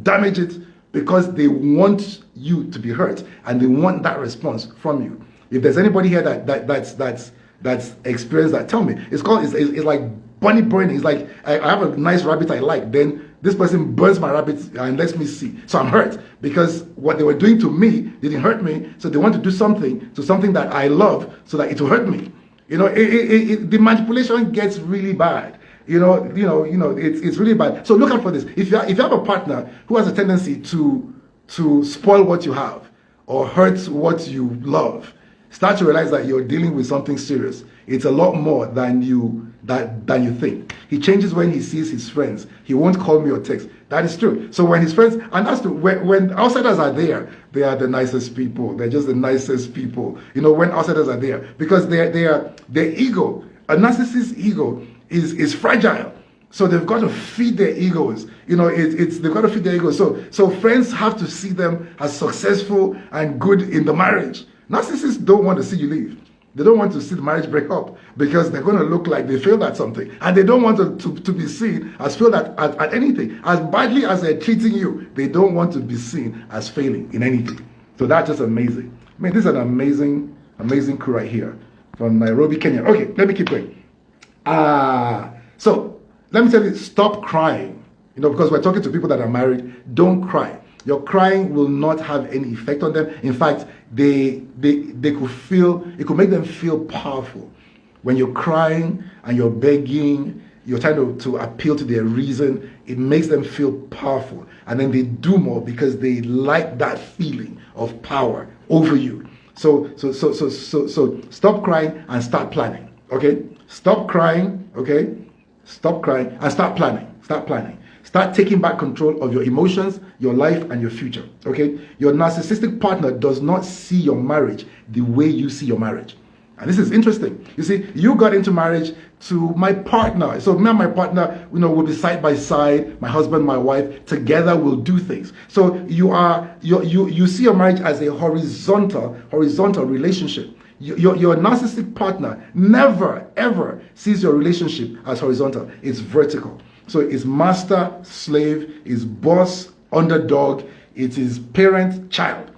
damage it, because they want you to be hurt and they want that response from you. If there's anybody here that's experienced that, tell me. It's like bunny burning. It's like I have a nice rabbit I like, then this person burns my rabbit and lets me see. So I'm hurt because what they were doing to me didn't hurt me. So they want to do something to something that I love so that it will hurt me. The manipulation gets really bad. It's really bad. So look out for this. If you have a partner who has a tendency to spoil what you have or hurt what you love, start to realize that you're dealing with something serious. It's a lot more than you think. He changes when he sees his friends. He won't call me or text. That is true. So when his friends, and that's true, when outsiders are there, they are the nicest people. They're just the nicest people. When outsiders are there, because their ego, a narcissist's ego is fragile. So they've got to feed their egos. They've got to feed their egos. So friends have to see them as successful and good in the marriage. Narcissists don't want to see you leave. They don't want to see the marriage break up because they're going to look like they failed at something. And they don't want to be seen as failed at anything. As badly as they're treating you, they don't want to be seen as failing in anything. So that's just amazing. I mean, this is an amazing, amazing crew right here from Nairobi, Kenya. Okay, let me keep going. So let me tell you, stop crying. Because we're talking to people that are married. Don't cry. Your crying will not have any effect on them. In fact, they could make them feel powerful. When you're crying and you're begging, you're trying to appeal to their reason, it makes them feel powerful. And then they do more because they like that feeling of power over you. So stop crying and start planning. Okay? Stop crying, okay? Stop crying and start planning. Start planning. Start taking back control of your emotions, your life, and your future. Okay? Your narcissistic partner does not see your marriage the way you see your marriage. And this is interesting. You see, you got into marriage to my partner. So me and my partner, will be side by side, my husband, my wife, together we'll do things. So you see your marriage as a horizontal relationship. Your narcissistic partner never, ever sees your relationship as horizontal. It's vertical. So it's master, slave, it's boss, underdog, it is parent, child.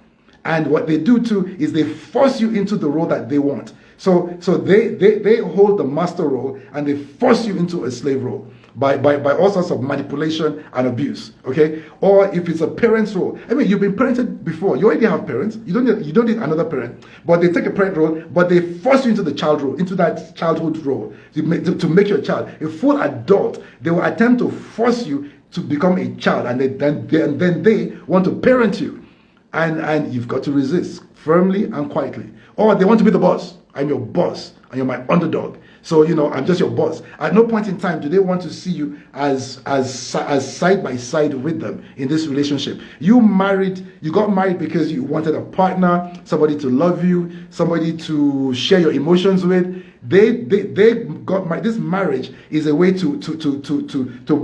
And what they do too is they force you into the role that they want. So they hold the master role and they force you into a slave role by all sorts of manipulation and abuse. Okay? Or if it's a parent's role. I mean, you've been parented before. You already have parents. You don't need another parent. But they take a parent role, but they force you into the child role, into that childhood role to make your child a full adult. They will attempt to force you to become a child, and then they want to parent you, and you've got to resist firmly and quietly. Or they want to be the boss. I'm your boss, and you're my underdog. So I'm just your boss. At no point in time do they want to see you as side by side with them in this relationship. You got married because you wanted a partner, somebody to love you, somebody to share your emotions with. They got married. This marriage is a way to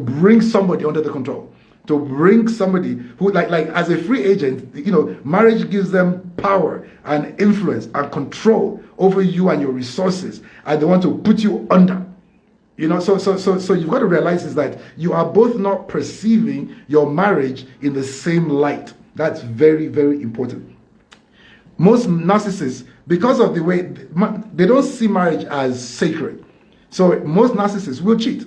bring somebody under the control. To bring somebody who, like as a free agent, marriage gives them power and influence and control over you and your resources, and they want to put you under. So you've got to realize is that you are both not perceiving your marriage in the same light. That's very, very important. Most narcissists, because of the way they don't see marriage as sacred, so most narcissists will cheat.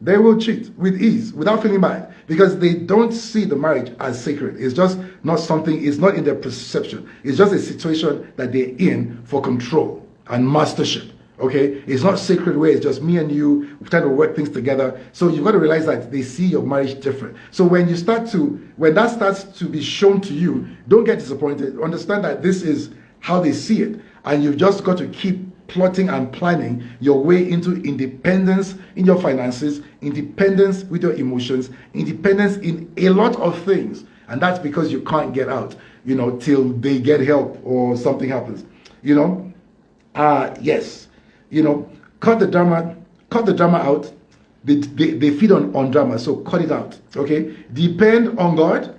They will cheat with ease, without feeling bad, because they don't see the marriage as sacred. It's just not something, it's not in their perception. It's just a situation that they're in for control and mastership. Okay? It's not sacred where it's just me and you trying to work things together. So you've got to realize that they see your marriage different. So when that starts to be shown to you, don't get disappointed. Understand that this is how they see it. And you've just got to keep plotting and planning your way into independence in your finances, independence with your emotions, independence in a lot of things. And that's because you can't get out, till they get help or something happens. Yes. Cut the drama out. They feed on drama, so cut it out. Okay? Depend on God,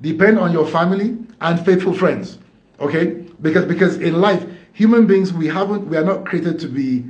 depend on your family and faithful friends. Okay? Because in life, human beings, we are not created to be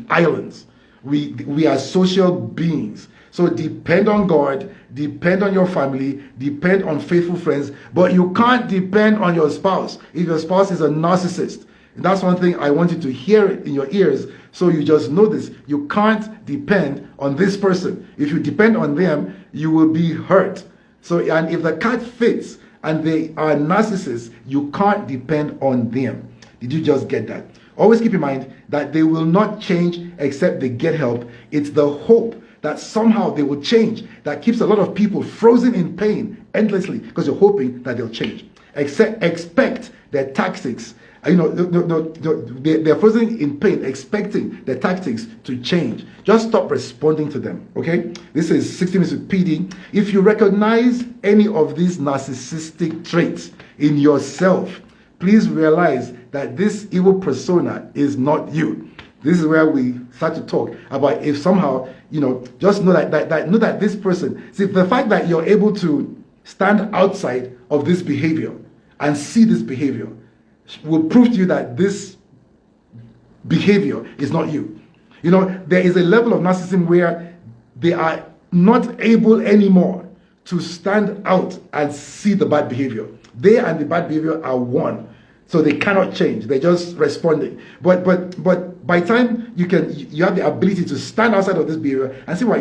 islands. We are social beings. So depend on God, depend on your family, depend on faithful friends, but you can't depend on your spouse if your spouse is a narcissist. And that's one thing I want you to hear in your ears, so you just know this. You can't depend on this person. If you depend on them, you will be hurt. So, and if the cat fits and they are narcissists, you can't depend on them. Did you just get that? Always keep in mind that they will not change except they get help. It's the hope that somehow they will change that keeps a lot of people frozen in pain endlessly, because you're hoping that they'll change. Expect their tactics. They're frozen in pain, expecting their tactics to change. Just stop responding to them, okay? This is 60 Minutes with PD. If you recognize any of these narcissistic traits in yourself, please realize that this evil persona is not you. This is where we start to talk about if somehow, just know that this person, see, the fact that you're able to stand outside of this behavior and see this behavior will prove to you that this behavior is not you. There is a level of narcissism where they are not able anymore to stand out and see the bad behavior. They and the bad behavior are one. So they cannot change. They're just responding. But by the time you have the ability to stand outside of this behavior and see what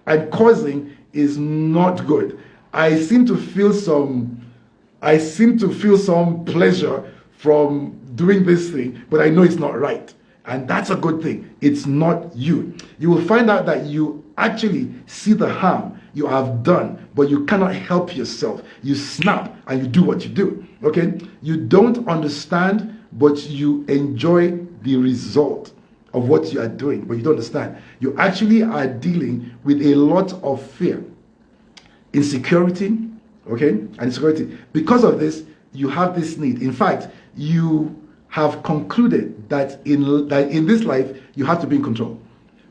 I'm causing is not good. I seem to feel some pleasure from doing this thing, but I know it's not right. And that's a good thing. It's not you. You will find out that you actually see the harm you have done, but you cannot help yourself. You snap and you do what you do. Okay? You don't understand, but you enjoy the result of what you are doing, but you don't understand. You actually are dealing with a lot of fear, insecurity, okay, and insecurity. Because of this, you have this need. In fact, you have concluded that in this life, you have to be in control.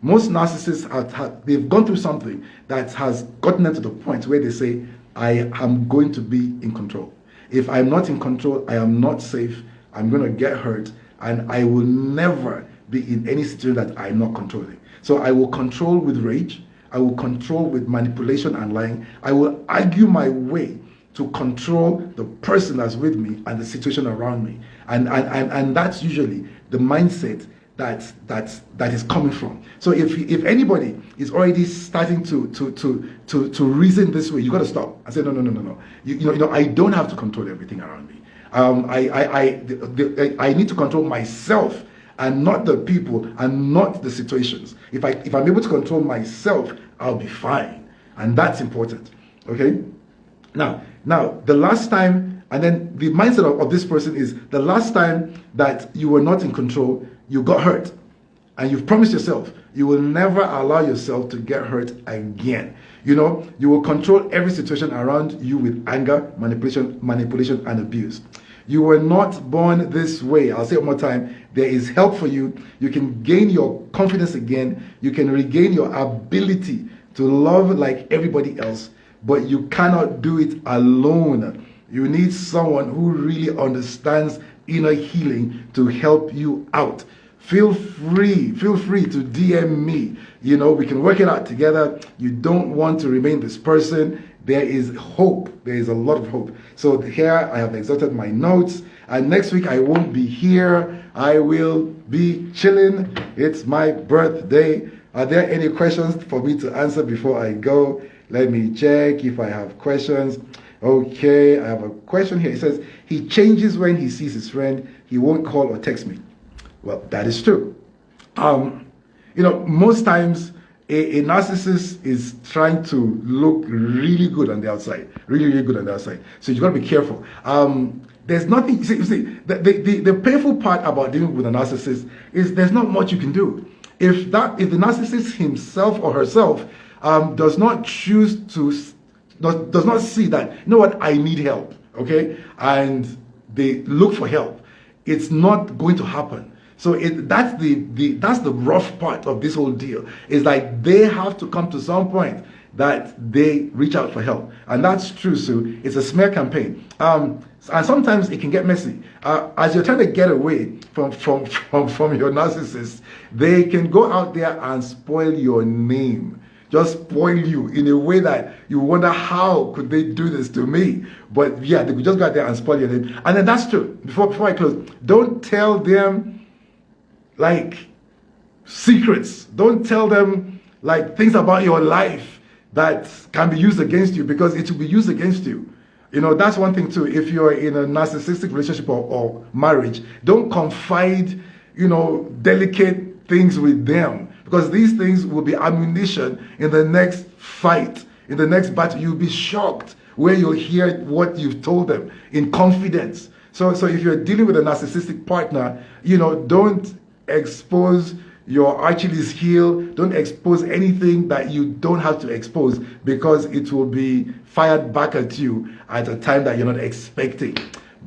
Most narcissists they've gone through something that has gotten them to the point where they say, I am going to be in control. If I'm not in control, I am not safe, I'm going to get hurt, and I will never be in any situation that I'm not controlling. So I will control with rage, I will control with manipulation and lying, I will argue my way to control the person that's with me and the situation around me. And that's usually the mindset that is coming from. So if anybody is already starting to reason this way, you got to stop. I say no. You know, I don't have to control everything around me. I need to control myself and not the people and not the situations. If I'm able to control myself, I'll be fine, and that's important. Okay. Now the last time, and then the mindset of this person is the last time that you were not in control, you got hurt, and you've promised yourself you will never allow yourself to get hurt again. You know, you will control every situation around you with anger, manipulation, and abuse. You were not born this way. I'll say it one more time. There is help for you. You can gain your confidence again. You can regain your ability to love like everybody else, but you cannot do it alone. You need someone who really understands inner healing to help you out. Feel free to DM me. You know, we can work it out together. You don't want to remain this person. There is hope. There is a lot of hope. So here I have exalted my notes. And next week I won't be here. I will be chilling. It's my birthday. Are there any questions for me to answer before I go? Let me check if I have questions. Okay, I have a question here. It says, he changes when he sees his friend. He won't call or text me. Well, that is true. You know, most times a narcissist is trying to look really good on the outside. Really good on the outside. So you got to be careful. There's nothing, you see, the painful part about dealing with a narcissist is there's not much you can do. If the narcissist himself or herself does not choose to, does not see that, you know what, I need help, okay? And they look for help, it's not going to happen. So that's the rough part of this whole deal. Is like they have to come to some point that they reach out for help, and that's true. So it's a smear campaign, and sometimes it can get messy. As you're trying to get away from your narcissist, they can go out there and spoil your name. Just spoil you in a way that you wonder, how could they do this to me? But yeah, they could just go out there and spoil your name. And then that's true. Before I close, don't tell them like secrets. Don't tell them like things about your life that can be used against you, because it will be used against you. You know, that's one thing too. If you're in a narcissistic relationship or marriage, don't confide, you know, delicate things with them, because these things will be ammunition in the next fight, in the next battle. You'll be shocked where you'll hear what you've told them in confidence. So if you're dealing with a narcissistic partner, you know, don't expose your Achilles heel. Don't expose anything that you don't have to expose, because it will be fired back at you at a time that you're not expecting.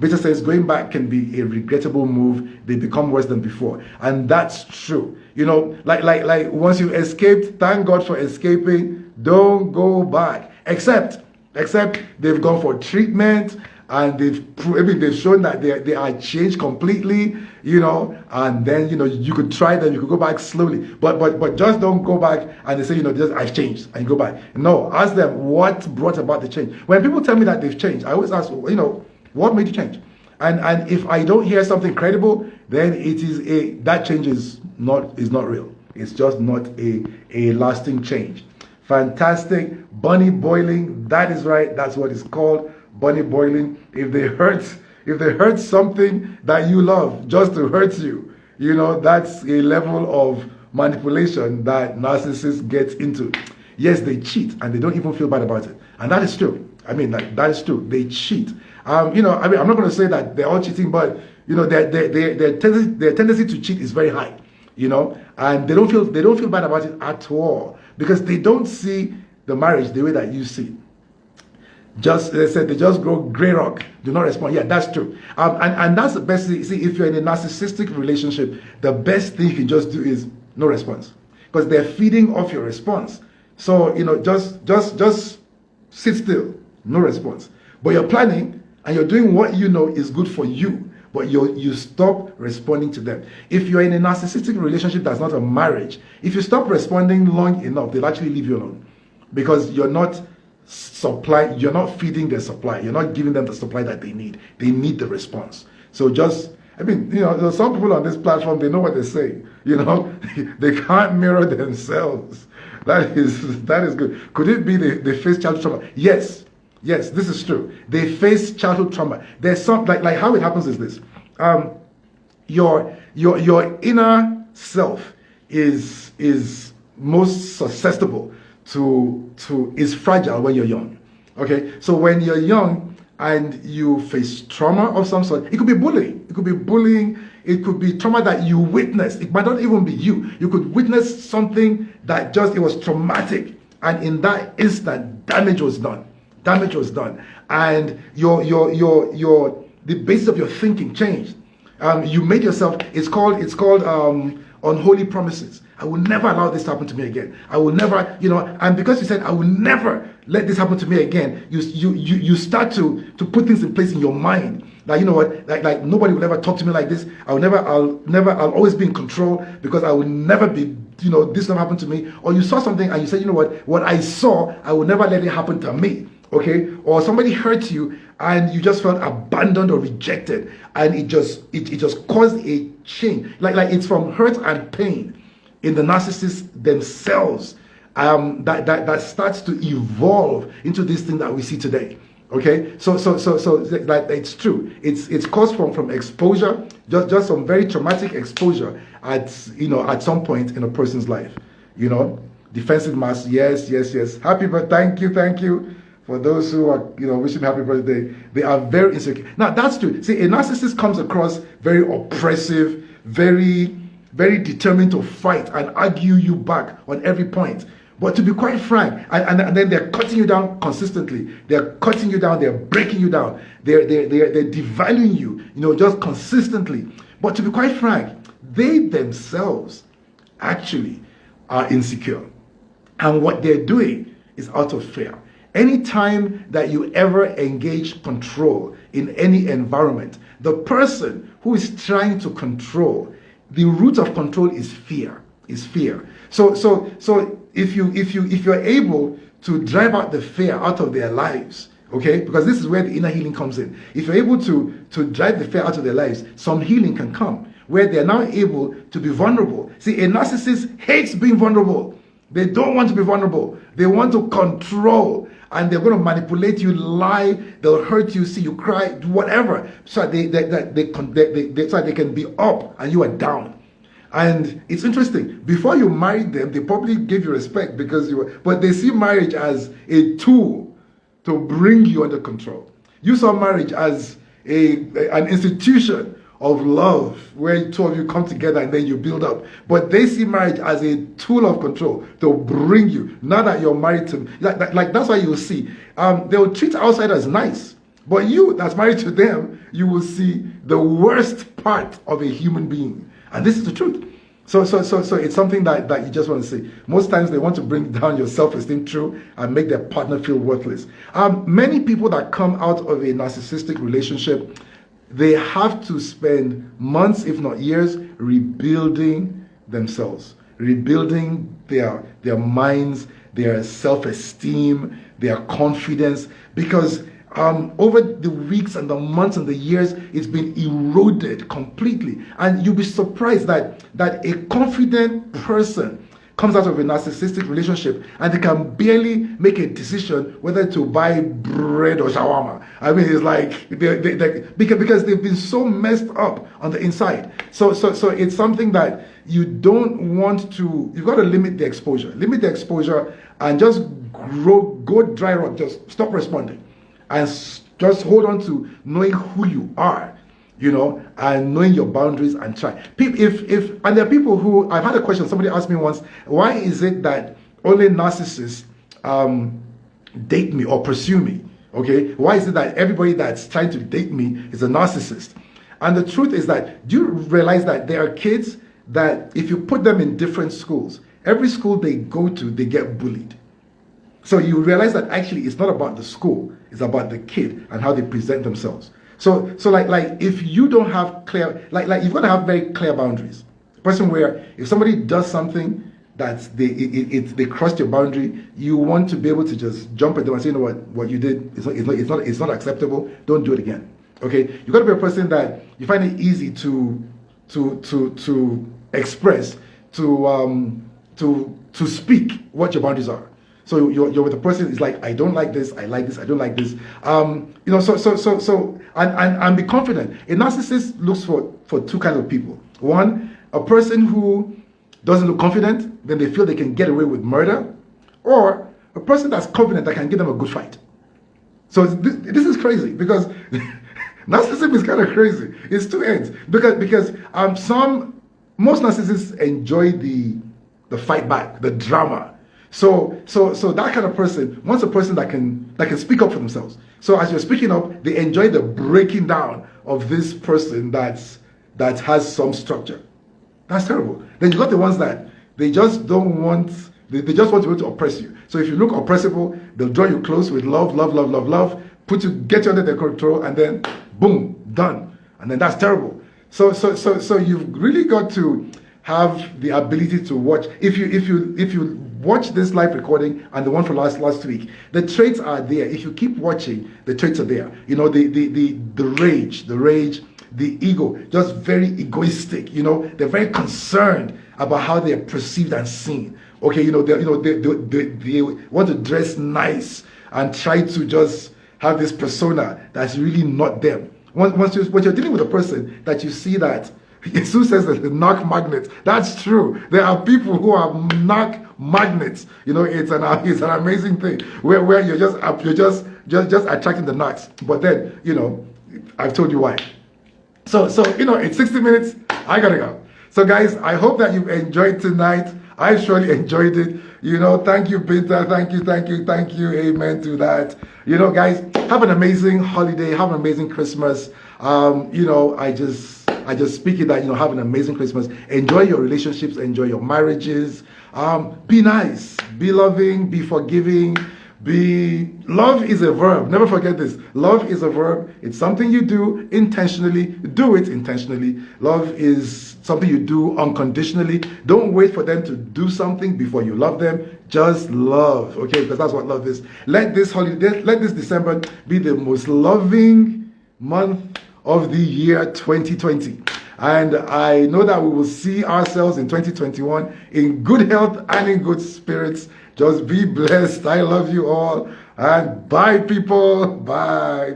Peter says going back can be a regrettable move. They become worse than before. And that's true. You know, like once you escaped, thank God for escaping. Don't go back. Except they've gone for treatment and they've shown that they are changed completely, you know, and then, you know, you could try them, you could go back slowly, but just don't go back and they say, you know, just I've changed, and you go back. No, ask them what brought about the change. When people tell me that they've changed, I always ask, you know, what made you change? And if I don't hear something credible, then it is that change is not real. It's just not a lasting change. Fantastic. Bunny boiling, that is right, that's what it's called. Bunny boiling. If they hurt something that you love just to hurt you, you know, that's a level of manipulation that narcissists get into. Yes, they cheat and they don't even feel bad about it, and that is true. I mean, that is true. They cheat. You know, I mean, I'm not going to say that they're all cheating, but you know, their tendency to cheat is very high. You know, and they don't feel bad about it at all, because they don't see the marriage the way that you see. Just they said they just grow gray rock, do not respond. Yeah, that's true. And that's the best thing. See, if you're in a narcissistic relationship, the best thing you can just do is no response, because they're feeding off your response. So, you know, just sit still, no response. But you're planning and you're doing what you know is good for you, but you stop responding to them. If you're in a narcissistic relationship that's not a marriage, if you stop responding long enough, they'll actually leave you alone, because you're not supply, you're not feeding their supply. You're not giving them the supply that they need. They need the response. So just, I mean, there's some people on this platform, they know what they say. They can't mirror themselves. That is good. Could it be they face childhood trauma? Yes, this is true. They face childhood trauma. There's some, like how it happens is this. Your inner self is most susceptible is fragile when you're young. Okay, so when you're young and you face trauma of some sort, it could be bullying. It could be trauma that you witnessed. It might not even be you. You could witness something that it was traumatic, and in that instant, damage was done, and the basis of your thinking changed. You made yourself. It's called unholy promises. I will never allow this to happen to me again. I will never, and because you said I will never let this happen to me again, you start to put things in place in your mind. Like, you know what, like nobody will ever talk to me like this. I'll always be in control, because I will never be, this never happened to me. Or you saw something and you said, what I saw, I will never let it happen to me. Okay? Or somebody hurt you and you just felt abandoned or rejected, and it just caused a change. Like it's from hurt and pain in the narcissists themselves, that starts to evolve into this thing that we see today. Okay, so like, it's true. It's caused from exposure, just some very traumatic exposure at some point in a person's life. Defensive mass. Yes. Happy birthday. Thank you for those who are wishing happy birthday. They are very insecure. Now that's true. See, a narcissist comes across very oppressive, very determined to fight and argue you back on every point. But to be quite frank, and then they're cutting you down consistently. They're cutting you down. They're breaking you down. They're devaluing you, just consistently. But to be quite frank, they themselves actually are insecure. And what they're doing is out of fear. Anytime that you ever engage control in any environment, the person who is trying to control, the root of control is fear. So if you're able to drive out the fear out of their lives, okay, because this is where the inner healing comes in. If you're able to drive the fear out of their lives, some healing can come where they're now able to be vulnerable. See, a narcissist hates being vulnerable. They don't want to be vulnerable. They want to control, and they're going to manipulate you, lie, they'll hurt you, see you cry, whatever, so they can be up and you are down. And it's interesting, before you married them, they probably gave you respect because but they see marriage as a tool to bring you under control. You saw marriage as an institution of love where two of you come together and then you build up. But they see marriage as a tool of control to bring you. Now that you're married to them, like that's why you'll see they'll treat outsiders nice, but you that's married to them, you will see the worst part of a human being. And this is the truth. So it's something that you just want to see. Most times they want to bring down your self-esteem and make their partner feel worthless. Many people that come out of a narcissistic relationship, they have to spend months, if not years, rebuilding themselves, rebuilding their minds, their self-esteem, their confidence, because over the weeks and the months and the years, it's been eroded completely. And you'll be surprised that a confident person comes out of a narcissistic relationship and they can barely make a decision whether to buy bread or shawarma. I mean, it's like because they've been so messed up on the inside. So it's something that you don't want to. You've got to limit the exposure. Limit the exposure and just go dry rot. Just stop responding. And just hold on to knowing who you are, and knowing your boundaries and try. And there are people who, I've had a question, somebody asked me once, why is it that only narcissists date me or pursue me? Okay, why is it that everybody that's trying to date me is a narcissist? And the truth is that, do you realize that there are kids that if you put them in different schools, every school they go to, they get bullied. So you realize that actually it's not about the school, it's about the kid and how they present themselves. So like if you don't have clear, like you've got to have very clear boundaries. A person where if somebody does something they crossed your boundary, you want to be able to just jump at them and say, you know what you did it's not acceptable. Don't do it again. Okay, you got to be a person that you find it easy to express, to speak what your boundaries are. So you're with a person. It's like, I don't like this. I like this. I don't like this. And be confident. A narcissist looks for two kinds of people. One, a person who doesn't look confident, then they feel they can get away with murder, or a person that's confident that can give them a good fight. So this is crazy, because narcissism is kind of crazy. It's two ends, because most narcissists enjoy the fight back, the drama. So that kind of person wants a person that can speak up for themselves. So as you're speaking up, they enjoy the breaking down of this person that has some structure. That's terrible. Then you got the ones that they just don't want. They just want to be able to oppress you. So if you look oppressible, they'll draw you close with love, get you under their control, and then boom, done. And then that's terrible. So you've really got to have the ability to watch. If you watch this live recording and the one from last week, the traits are there. If you keep watching, the traits are there. You know, the rage, the ego, just very egoistic. You know, they're very concerned about how they are perceived and seen. Okay, they want to dress nice and try to just have this persona that's really not them. Once you're dealing with a person that you see that, Jesus says that the knock magnets. That's true. There are people who are knock magnets. You know, it's an amazing thing where you're just attracting the knocks. But then, I've told you why. So in 60 minutes, I gotta go. So guys, I hope that you've enjoyed tonight. I surely enjoyed it. Thank you, Peter. Thank you. Amen to that. Guys, have an amazing holiday. Have an amazing Christmas. I just speak it that, have an amazing Christmas. Enjoy your relationships. Enjoy your marriages. Be nice. Be loving. Be forgiving. Love is a verb. Never forget this. Love is a verb. It's something you do intentionally. Do it intentionally. Love is something you do unconditionally. Don't wait for them to do something before you love them. Just love, okay? Because that's what love is. Let this December be the most loving month of the year 2020. And I know that we will see ourselves in 2021 in good health and in good spirits. Just be blessed. I love you all. And bye, people. Bye.